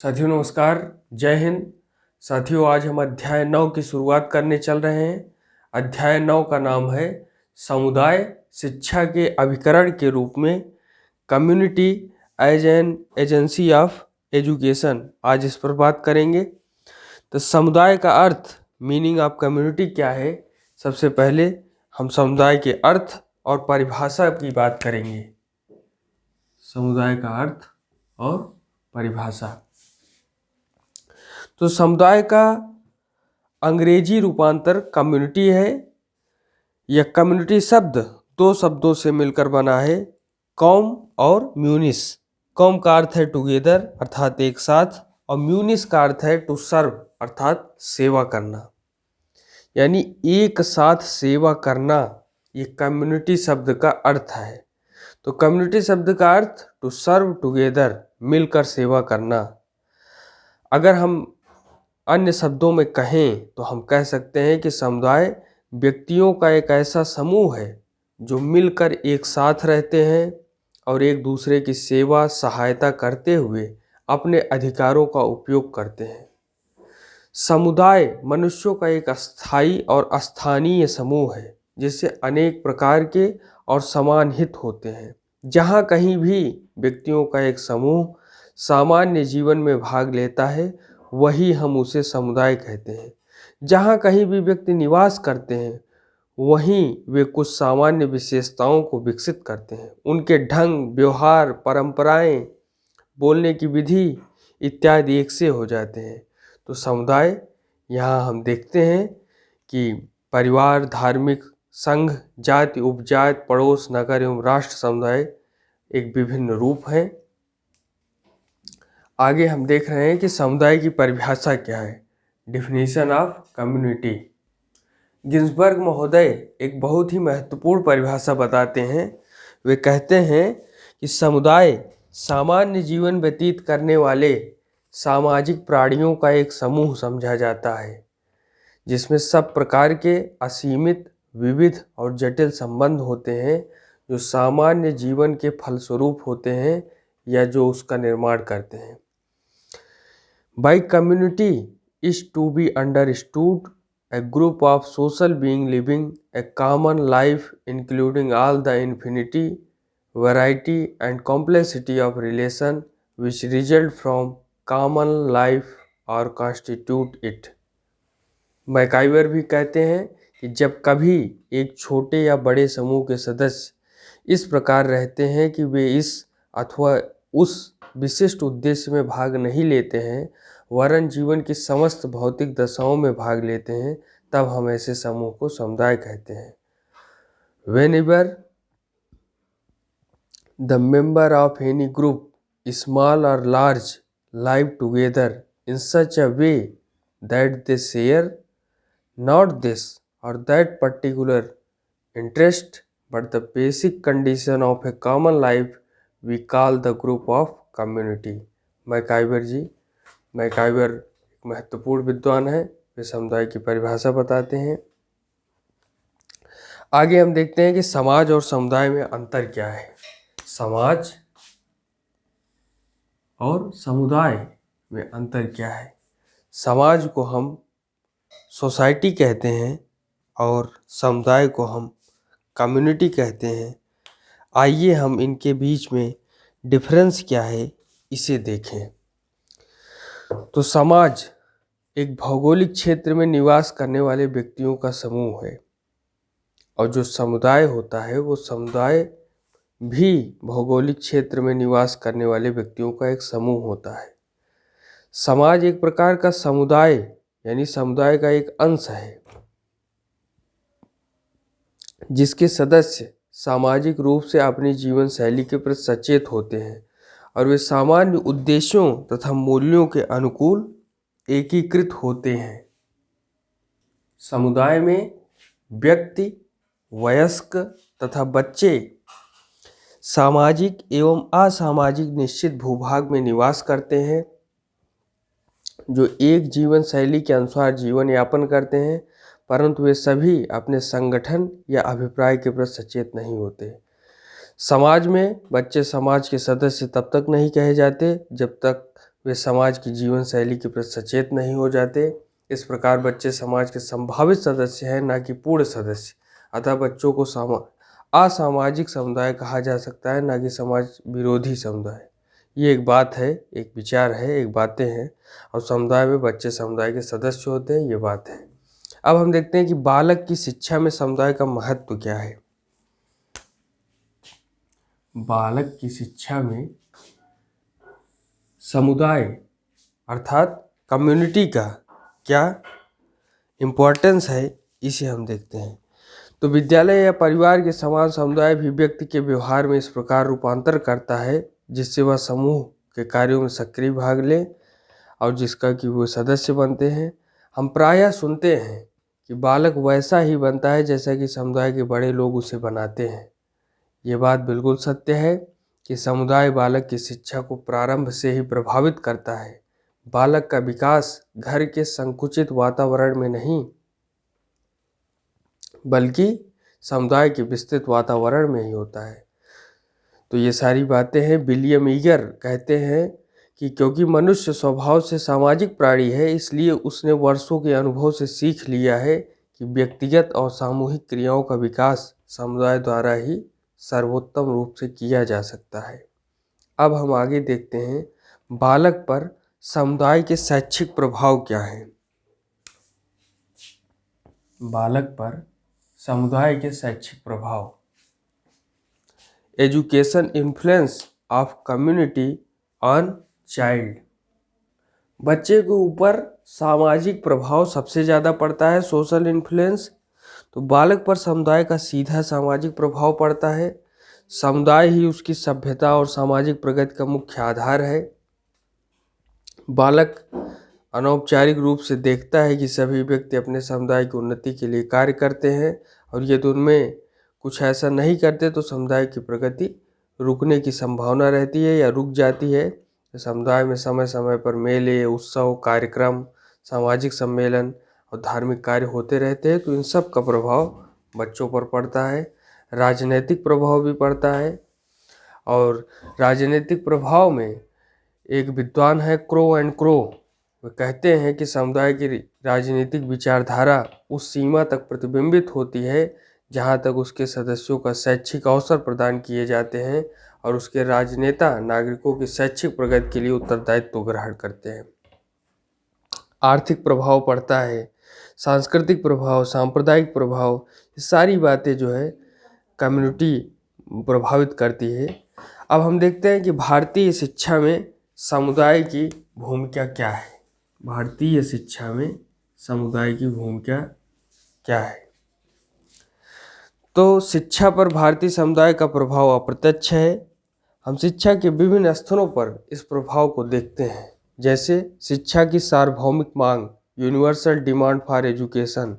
साथियों नमस्कार, जय हिंद। साथियों आज हम अध्याय 9 की शुरुआत करने चल रहे हैं। अध्याय 9 का नाम है समुदाय शिक्षा के अभिकरण के रूप में, community as an agency of education. आज इस पर बात करेंगे। तो समुदाय का अर्थ, मीनिंग ऑफ कम्युनिटी क्या है। सबसे पहले हम समुदाय के अर्थ और परिभाषा की बात करेंगे। समुदाय का अर्थ और परिभाषा। तो समुदाय का अंग्रेजी रूपांतर कम्युनिटी है। यह कम्युनिटी शब्द दो शब्दों से मिलकर बना है, कॉम और म्यूनिस। कॉम का अर्थ है टुगेदर अर्थात एक साथ, और म्यूनिस का अर्थ है टू सर्व अर्थात सेवा करना, यानी एक साथ सेवा करना। ये कम्युनिटी शब्द का अर्थ है। तो कम्युनिटी शब्द का अर्थ टू सर्व टुगेदर, मिलकर सेवा करना। अगर हम अन्य शब्दों में कहें तो हम कह सकते हैं कि समुदाय व्यक्तियों का एक ऐसा समूह है जो मिलकर एक साथ रहते हैं और एक दूसरे की सेवा सहायता करते हुए अपने अधिकारों का उपयोग करते हैं। समुदाय मनुष्यों का एक अस्थायी और स्थानीय समूह है जिससे अनेक प्रकार के और समान हित होते हैं। जहाँ कहीं भी व्यक्तियों का एक समूह सामान्य जीवन में भाग लेता है, वही हम उसे समुदाय कहते हैं। जहाँ कहीं भी व्यक्ति निवास करते हैं, वहीं वे कुछ सामान्य विशेषताओं को विकसित करते हैं। उनके ढंग, व्यवहार, परंपराएं, बोलने की विधि इत्यादि एक से हो जाते हैं। तो समुदाय यहाँ हम देखते हैं कि परिवार, धार्मिक संघ, जाति, उपजाति, पड़ोस, नगर एवं राष्ट्र समुदाय एक विभिन्न रूप हैं। आगे हम देख रहे हैं कि समुदाय की परिभाषा क्या है। Definition of community. गिन्सबर्ग महोदय एक बहुत ही महत्वपूर्ण परिभाषा बताते हैं। वे कहते हैं कि समुदाय सामान्य जीवन व्यतीत करने वाले सामाजिक प्राणियों का एक समूह समझा जाता है जिसमें सब प्रकार के असीमित, विविध और जटिल संबंध होते हैं जो सामान्य जीवन के फलस्वरूप होते हैं या जो उसका निर्माण करते हैं। By community is to be understood a group of social beings living a common life including all the infinity, variety and complexity of relation which result from common life or constitute it। MacIver भी कहते हैं कि जब कभी एक छोटे या बड़े समूह के सदस्य इस प्रकार रहते हैं कि वे इस अथवा उस विशिष्ट उद्देश्य में भाग नहीं लेते हैं, वरन जीवन की समस्त भौतिक दशाओं में भाग लेते हैं, तब हम ऐसे समूह को समुदाय कहते हैं। Whenever the member of any group, small or large, live together in such a way that they share not this or that particular interest but the basic condition of a common life, we call the group of community। MacIver एक महत्वपूर्ण विद्वान है। वे समुदाय की परिभाषा बताते हैं। आगे हम देखते हैं कि समाज और समुदाय में अंतर क्या है। समाज और समुदाय में अंतर क्या है। समाज को हम सोसाइटी कहते हैं और समुदाय को हम कम्युनिटी कहते हैं। आइए हम इनके बीच में डिफरेंस क्या है इसे देखें। तो समाज एक भौगोलिक क्षेत्र में निवास करने वाले व्यक्तियों का समूह है, और जो समुदाय होता है वो समुदाय भी भौगोलिक क्षेत्र में निवास करने वाले व्यक्तियों का एक समूह होता है। समाज एक प्रकार का समुदाय यानी समुदाय का एक अंश है जिसके सदस्य सामाजिक रूप से अपनी जीवन शैली के प्रति सचेत होते हैं और वे सामान्य उद्देश्यों तथा मूल्यों के अनुकूल एकीकृत होते हैं। समुदाय में व्यक्ति, वयस्क तथा बच्चे सामाजिक एवं असामाजिक निश्चित भूभाग में निवास करते हैं जो एक जीवन शैली के अनुसार जीवन यापन करते हैं, परंतु वे सभी अपने संगठन या अभिप्राय के प्रति सचेत नहीं होते। समाज में बच्चे समाज के सदस्य तब तक नहीं कहे जाते जब तक वे समाज की जीवन शैली के प्रति सचेत नहीं हो जाते। इस प्रकार बच्चे समाज के संभावित सदस्य हैं, ना कि पूर्ण सदस्य। अतः बच्चों को असामाजिक समुदाय कहा जा सकता है, ना कि समाज विरोधी समुदाय। ये एक बात है, एक विचार है, एक बातें हैं, और समुदाय में बच्चे समुदाय के सदस्य होते हैं, ये बात है। अब हम देखते हैं कि बालक की शिक्षा में समुदाय का महत्व क्या है। बालक की शिक्षा में समुदाय अर्थात कम्युनिटी का क्या इम्पोर्टेंस है, इसे हम देखते हैं। तो विद्यालय या परिवार के समान समुदाय भी व्यक्ति के व्यवहार में इस प्रकार रूपांतर करता है जिससे वह समूह के कार्यों में सक्रिय भाग ले और जिसका कि वो सदस्य बनते हैं। हम प्रायः सुनते हैं कि बालक वैसा ही बनता है जैसा कि समुदाय के बड़े लोग उसे बनाते हैं। ये बात बिल्कुल सत्य है कि समुदाय बालक की शिक्षा को प्रारंभ से ही प्रभावित करता है। बालक का विकास घर के संकुचित वातावरण में नहीं बल्कि समुदाय के विस्तृत वातावरण में ही होता है। तो ये सारी बातें हैं। विलियम ईगर कहते हैं कि क्योंकि मनुष्य स्वभाव से सामाजिक प्राणी है, इसलिए उसने वर्षों के अनुभव से सीख लिया है कि व्यक्तिगत और सामूहिक क्रियाओं का विकास समुदाय द्वारा ही सर्वोत्तम रूप से किया जा सकता है। अब हम आगे देखते हैं बालक पर समुदाय के शैक्षिक प्रभाव क्या हैं। बालक पर समुदाय के शैक्षिक प्रभाव। Education influence of community on child. बच्चे के ऊपर सामाजिक प्रभाव सबसे ज़्यादा पड़ता है, सोशल इन्फ्लुएंस। तो बालक पर समुदाय का सीधा सामाजिक प्रभाव पड़ता है। समुदाय ही उसकी सभ्यता और सामाजिक प्रगति का मुख्य आधार है। बालक अनौपचारिक रूप से देखता है कि सभी व्यक्ति अपने समुदाय की उन्नति के लिए कार्य करते हैं, और यदि उनमें कुछ ऐसा नहीं करते तो समुदाय की प्रगति रुकने की संभावना रहती है या रुक जाती है। समुदाय में समय समय पर मेले, उत्सव, कार्यक्रम, सामाजिक सम्मेलन और धार्मिक कार्य होते रहते हैं, तो इन सब का प्रभाव बच्चों पर पड़ता है। राजनीतिक प्रभाव भी पड़ता है, और राजनीतिक प्रभाव में एक विद्वान है क्रो एंड क्रो, वे कहते हैं कि समुदाय की राजनीतिक विचारधारा उस सीमा तक प्रतिबिंबित होती है जहाँ तक उसके सदस्यों का शैक्षिक अवसर प्रदान किए जाते हैं और उसके राजनेता नागरिकों की शैक्षिक प्रगति के लिए उत्तरदायित्व ग्रहण करते हैं। आर्थिक प्रभाव पड़ता है, सांस्कृतिक प्रभाव, सांप्रदायिक प्रभाव, ये सारी बातें जो है कम्युनिटी प्रभावित करती है। अब हम देखते हैं कि भारतीय शिक्षा में समुदाय की भूमिका क्या है। भारतीय शिक्षा में समुदाय की भूमिका क्या है। तो शिक्षा पर भारतीय समुदाय का प्रभाव अप्रत्यक्ष है। हम शिक्षा के विभिन्न स्तरों पर इस प्रभाव को देखते हैं, जैसे शिक्षा की सार्वभौमिक मांग, यूनिवर्सल डिमांड फॉर एजुकेशन।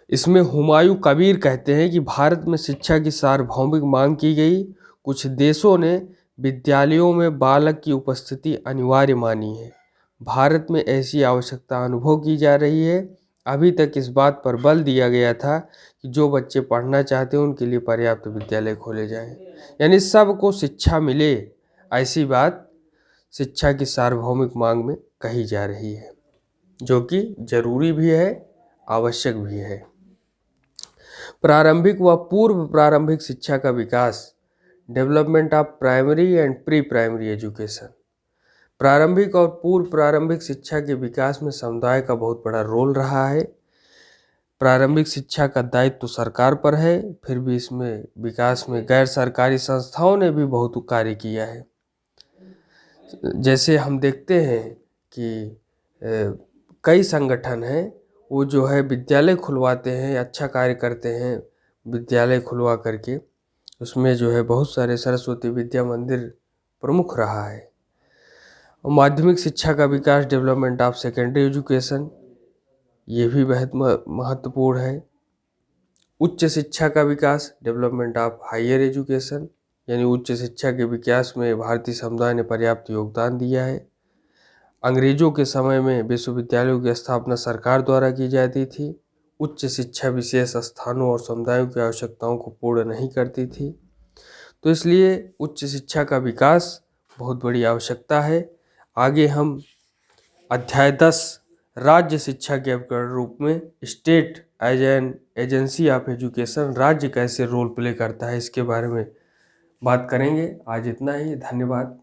इसमें हुमायूं कबीर कहते हैं कि भारत में शिक्षा की सार्वभौमिक मांग की गई। कुछ देशों ने विद्यालयों में बालक की उपस्थिति अनिवार्य मानी है। भारत में ऐसी आवश्यकता अनुभव की जा रही है। अभी तक इस बात पर बल दिया गया था कि जो बच्चे पढ़ना चाहते हैं उनके लिए पर्याप्त विद्यालय खोले जाएं, यानी सबको शिक्षा मिले, ऐसी बात शिक्षा की सार्वभौमिक मांग में कही जा रही है, जो कि जरूरी भी है, आवश्यक भी है। प्रारंभिक व पूर्व प्रारंभिक शिक्षा का विकास, development of primary and pre primary education. प्रारंभिक और पूर्व प्रारंभिक शिक्षा के विकास में समुदाय का बहुत बड़ा रोल रहा है। प्रारंभिक शिक्षा का दायित्व तो सरकार पर है, फिर भी इसमें विकास में गैर सरकारी संस्थाओं ने भी बहुत कार्य किया है। जैसे हम देखते हैं कि कई संगठन हैं, वो जो है विद्यालय खुलवाते हैं, अच्छा कार्य करते हैं विद्यालय खुलवा करके। उसमें जो है बहुत सारे सरस्वती विद्या मंदिर प्रमुख रहा है। और माध्यमिक शिक्षा का विकास, डेवलपमेंट ऑफ सेकेंडरी एजुकेशन, ये भी बहुत महत्वपूर्ण है। उच्च शिक्षा का विकास, डेवलपमेंट ऑफ हायर एजुकेशन, यानी उच्च शिक्षा के विकास में भारतीय समुदाय ने पर्याप्त योगदान दिया है। अंग्रेजों के समय में विश्वविद्यालयों की स्थापना सरकार द्वारा की जाती थी। उच्च शिक्षा विशेष स्थानों और समुदायों की आवश्यकताओं को पूर्ण नहीं करती थी, तो इसलिए उच्च शिक्षा का विकास बहुत बड़ी आवश्यकता है। आगे हम अध्याय 10 राज्य शिक्षा के उपकरण रूप में state as an agency of education, राज्य कैसे रोल प्ले करता है, इसके बारे में बात करेंगे। आज इतना ही, धन्यवाद।